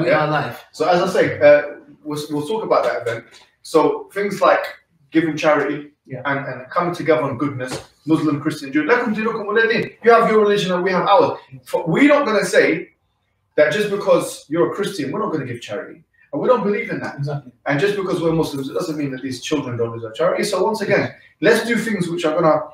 live. We are live. So as I say, we'll talk about that event. So things like giving charity and coming together on goodness, Muslim, Christian, Jew. You have your religion and we have ours. We're not going to say that just because you're a Christian, we're not going to give charity. And we don't believe in that. Exactly. And just because we're Muslims, it doesn't mean that these children don't deserve charity. So once again, let's do things which are going to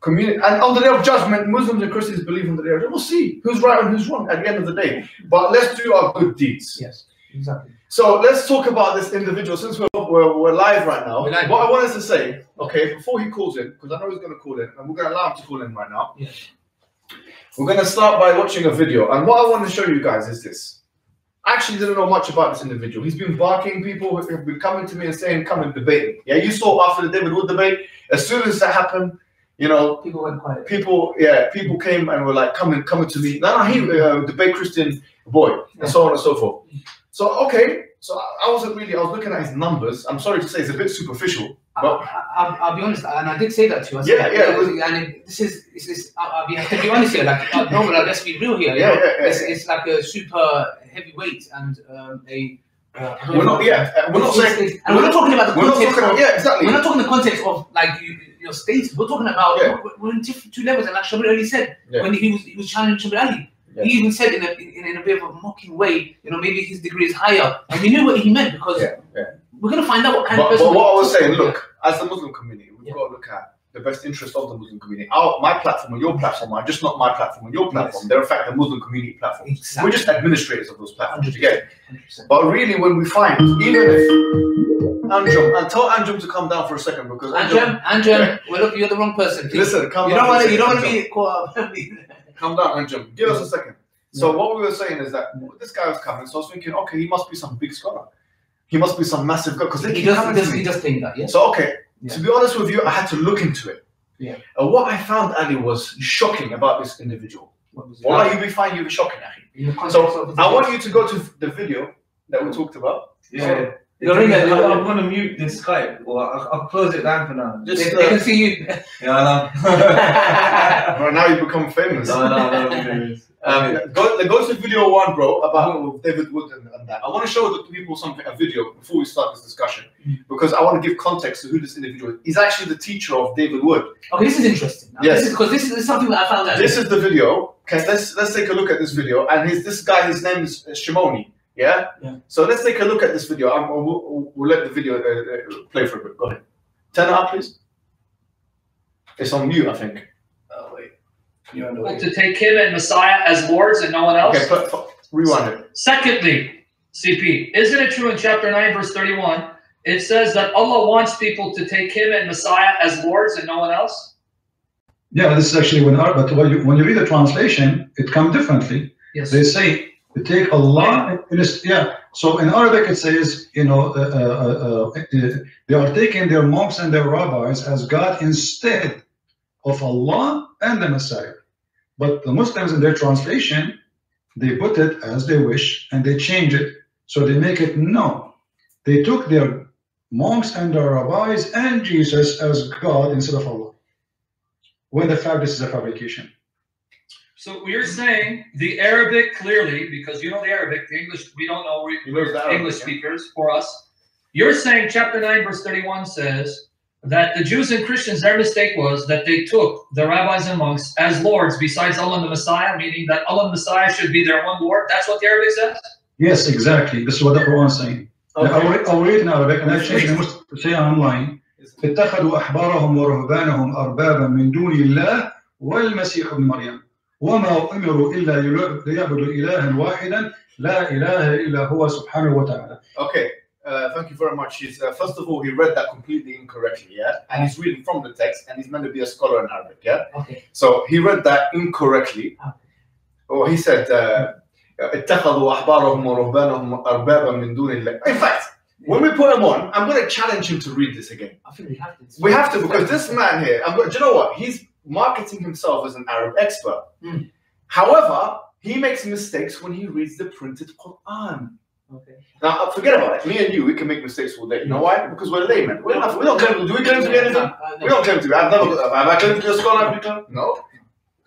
communicate. And on the day of judgment, Muslims and Christians believe on the day of judgment. We'll see who's right and who's wrong at the end of the day. But let's do our good deeds. Yes, exactly. So let's talk about this individual. Since we're live right now, what I wanted to say, okay, before he calls in, because I know he's going to call in, and we're going to allow him to call in right now. Yeah. We're going to start by watching a video. And what I want to show you guys is this. I actually didn't know much about this individual. He's been barking. People have been coming to me and saying, come and debate. Yeah, you saw after the David Wood debate, as soon as that happened, you know, people went quiet. People came and were like, coming to me. No, he debate Christian boy, and so on and so forth. So, okay. So I was looking at his numbers. I'm sorry to say it's a bit superficial. But I'll be honest, and I did say that to you. I have to be honest here. Like, let's be real here. It's like a super heavyweight and we're not talking about the context. We're not talking the context of like your status. We're talking about we're in two levels. And like Shabir Ali said when he was challenging Shabir Ali. He even said in a bit of a mocking way, you know, maybe his degree is higher, and we knew what he meant because we're going to find out what kind of person. But what I was saying, look, as the Muslim community, we've got to look at the best interest of the Muslim community. My platform and your platform are just not my platform and your platform. They're in fact the Muslim community platform. Exactly. We're just administrators of those platforms. You get it? But really, when we find, even if Anjum, and tell Anjum to come down for a second because Anjum, well, look, you're the wrong person. Listen, come down. You don't want to be caught up. Come down, Anjum. Give us a second. So what we were saying is that this guy was coming. So I was thinking, okay, he must be some big scholar. He must be some massive guy because he does think that. Yeah. So okay, to be honest with you, I had to look into it. Yeah. And what I found, Ali, was shocking about this individual. Well, you'll be fine. You'll be shocking, Ali. So I want you to go to the video that we talked about. Yeah. I'm going to mute this Skype, or I'll close it down for now. They can see you. Yeah, I know. Right now you become famous. No. Go to video 1, bro, about David Wood and that. I want to show the people a video before we start this discussion, because I want to give context to who this individual is. He's actually the teacher of David Wood. Okay, this is interesting. Yes. Because this is something that I found out. This is the video. Okay, let's take a look at this video. And this guy, his name is Shimoni. Yeah? So let's take a look at this video. We'll let the video play for a bit. Go ahead. Turn it up, please. It's on mute, I think. Oh, wait. To take him and Messiah as lords and no one else? Okay, rewind it. Secondly, CP, isn't it true in chapter 9, verse 31, it says that Allah wants people to take him and Messiah as lords and no one else? Yeah, this is actually but when you read the translation, it comes differently. Yes. They say, to take Allah, so in Arabic it says, you know, they are taking their monks and their rabbis as God instead of Allah and the Messiah. But the Muslims in their translation, they put it as they wish and they change it. So they make it no. They took their monks and their rabbis and Jesus as God instead of Allah. When the fact this is a fabrication. So we're saying the Arabic clearly, because you know the Arabic, the English, we don't know, we're English speakers for us. You're saying chapter 9, verse 31 says that the Jews and Christians, their mistake was that they took the rabbis and monks as lords besides Allah and the Messiah, meaning that Allah and the Messiah should be their one Lord. That's what the Arabic says? Yes, exactly. This is what the Quran is saying. Okay. I'll read in Arabic and I change the say online. اتخذوا أحبارهم ورهبانهم أربابا من دون الله والمسيح ابن مريم وما أمروا إلا ليعبدوا إلها واحدا لا إله إلا هو سبحانه وتعالى. Okay, thank you very much. First of all, he read that completely incorrectly, and he's reading from the text, and he's meant to be a scholar in Arabic, Okay. So he read that incorrectly. Or he said, اتخذوا أحبارهم ورهبانهم أربابا من دون الله. In fact, when we put him on, I'm going to challenge him to read this again. I think we have to. We have to, because this man here, do you know what? He's marketing himself as an Arab expert. However, he makes mistakes when he reads the printed Quran. Okay. Now, forget about it. Me and you, we can make mistakes all day. You know why? Because we're laymen. We don't claim. Do we claim to be anything? We don't claim to be. Have I claimed to be a scholar? No.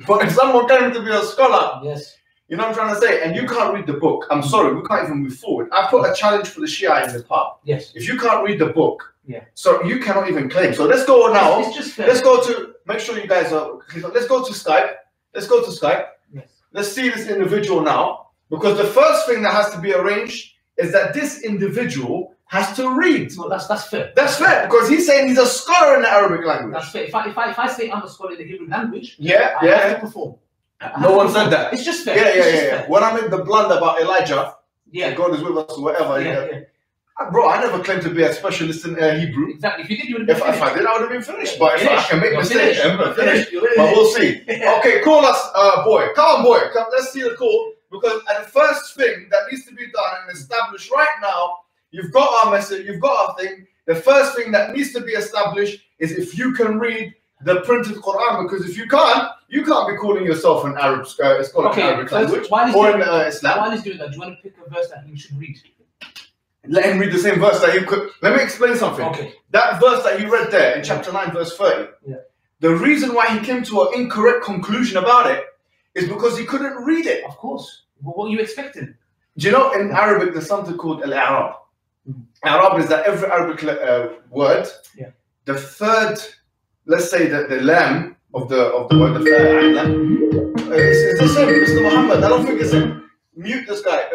But if someone claims to be a scholar, yes, You know what I'm trying to say? And you can't read the book. I'm sorry, we can't even move forward. I put a challenge for the Shia in the part. Yes. If you can't read the book, yeah. So you cannot even claim. So let's go now. It's just fair. Let's go to, make sure you guys are, let's go to Skype. Let's go to Skype. Yes. Let's see this individual now. Because the first thing that has to be arranged is that this individual has to read. No, that's fair. That's fair, because he's saying he's a scholar in the Arabic language. That's fair. If I say I'm a scholar in the Hebrew language, yeah, I have to perform. No one said that. It's just fair. Yeah. When I made the blunder about Elijah, God is with us or whatever. Yeah. Bro, I never claimed to be a specialist in Hebrew. Exactly. If you did, you would have been If I did, I would have been finished. But if I can make mistakes, I'm finished. But we'll see. Okay, call us, boy. Come on, boy. Come, let's see the call. Because the first thing that needs to be done and established right now, you've got our message, you've got our thing. The first thing that needs to be established is if you can read the printed Quran. Because if you can't be calling yourself an Arab scholar in Arabic language or in Islam. While he's doing that, do you want to pick a verse that he should read? Let him read the same verse that he could. Let me explain something. Okay. That verse that you read there in chapter 9, verse 30. Yeah. The reason why he came to an incorrect conclusion about it is because he couldn't read it. Of course. What were you expecting? Do you know in Arabic there's something called al-i'rab? I'rab is that every Arabic word, the third, let's say that the lam of the word, the third it's the same, Mr. Muhammad. I don't think it's him. Mute this guy.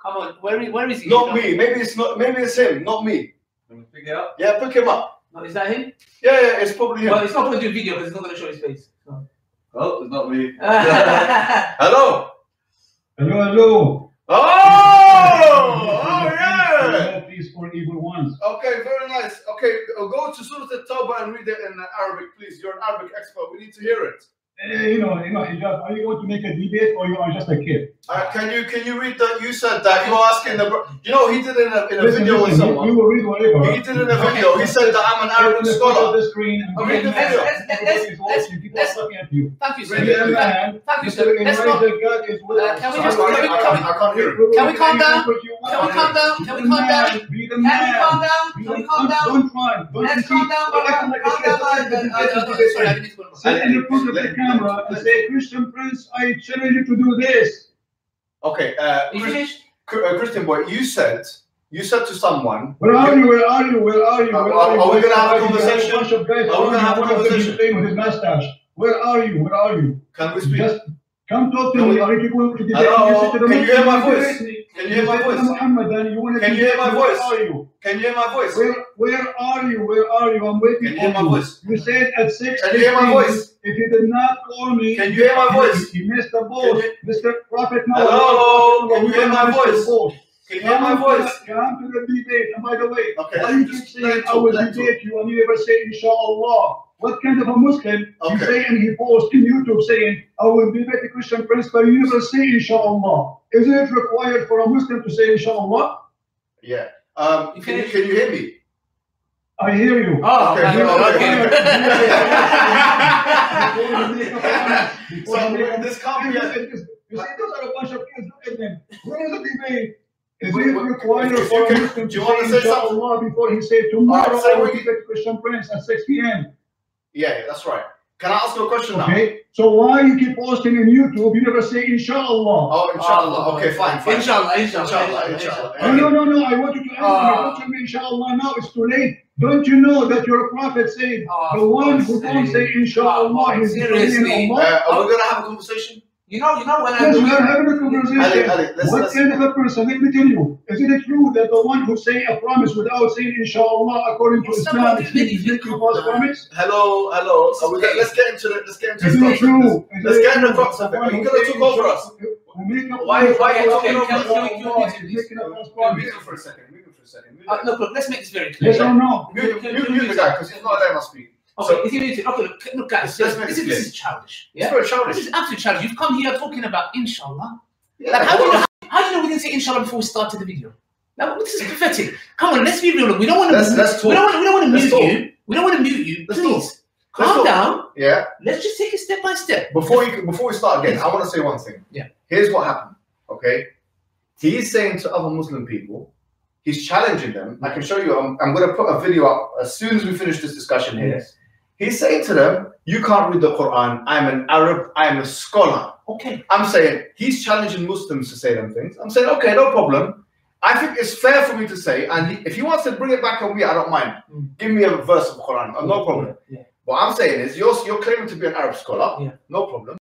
Come on, where is he? Not me. Maybe it's him, not me. Can we pick it up? Yeah, pick him up. No, is that him? Yeah, it's probably him. Well, it's not going to do a video because it's not going to show his face. So. Oh, it's not me. Hello. Hello. Oh, yeah. Please for evil ones. Okay, very nice. Okay, go to Surah At-Tawbah and read it in Arabic, please. You're an Arabic expert. We need to hear it. Hijab, are you going to make a debate or you are just a kid? Can you read that? You said that you were asking he did it in a video with someone. You will read whatever. He did it in a video. He said that I'm an Arabic scholar. The screen and read the video. Let's looking at you. Thank you, sir. I can't hear him. Can we calm down? Can we calm down? Can we calm down? Can we calm down? Can we calm down? Don't try. Let's calm down. Calm down. Sorry, I didn't mean to. Sit in the front of the camera and say, Christian Prince, I challenge you to do this. Okay, You finished? Christian boy, you said to someone. Where are you? Are we going to have a conversation? Are we going to have a conversation? With his mustache. Where are you? Can we speak? Just come talk to me. Are you going to debate? Hello? Can you hear my voice? Can you hear my voice? Can you hear my voice? Where are you? Can you hear my voice? Where are you? I'm waiting. Can you hear my voice? You said at 6. Can you hear my voice? If you did not call me, can you hear my voice? You missed the boat, Mr. Prophet. Hello? Can you hear my voice? Can you hear my voice? Come to the debate. And by the way, okay, why you keep saying I will debate you and you never say Inshallah? What kind of a Muslim you say and he posts in YouTube saying I will debate the Christian Prince, but you never say Inshallah? Isn't it required for a Muslim to say Inshallah? Yeah. Can you hear me? I hear you. Oh, okay. This can't be. You see, those are a bunch of kids. Look at them. Where is the debate? Is it required for a Muslim to say Inshallah before he said tomorrow I will debate Christian Prince at 6 p.m.? Yeah, that's right. Can I ask you a question now? Okay. So why you keep posting on YouTube? You never say Inshallah. Oh, Inshallah. Okay, fine. Inshallah. No. I want you to answer me. Don't tell me Inshallah now. It's too late. Don't you know that your prophet said the one who don't say Inshallah is seriously? Are we gonna have a conversation? You know when yes, we are having a conversation. What kind of a person? Let me tell you. Is it true that the one who say a promise without saying Inshallah according to Islam is making a false promise? Hello. Let's get into it. Let's get into the true. Let's get into the crux of it. You're gonna talk over us. Why are you talking over us? Mute for a second. Look, let's make this very clear. Yes or no? Mute the guy because he's not letting us speak. Okay, look guys, this is childish. Yeah? It's very childish. This is absolutely childish. You've come here talking about Inshallah. Yeah, like, how do you know we didn't say Inshallah before we started the video? Now, this is pathetic. Come on, let's be real. We don't want to. We don't want to mute you. We don't want to mute you. Please calm down. Yeah. Let's just take it step by step. Before we start again, I want to say one thing. Yeah. Here's what happened. Okay. He's saying to other Muslim people, he's challenging them. I can show you. I'm going to put a video up as soon as we finish this discussion here. Yes. He's saying to them, you can't read the Quran. I'm an Arab. I'm a scholar. Okay. I'm saying he's challenging Muslims to say them things. I'm saying, okay, no problem. I think it's fair for me to say, and if he wants to bring it back on me, I don't mind. Give me a verse of the Quran, no problem. What I'm saying is, you're claiming to be an Arab scholar, no problem.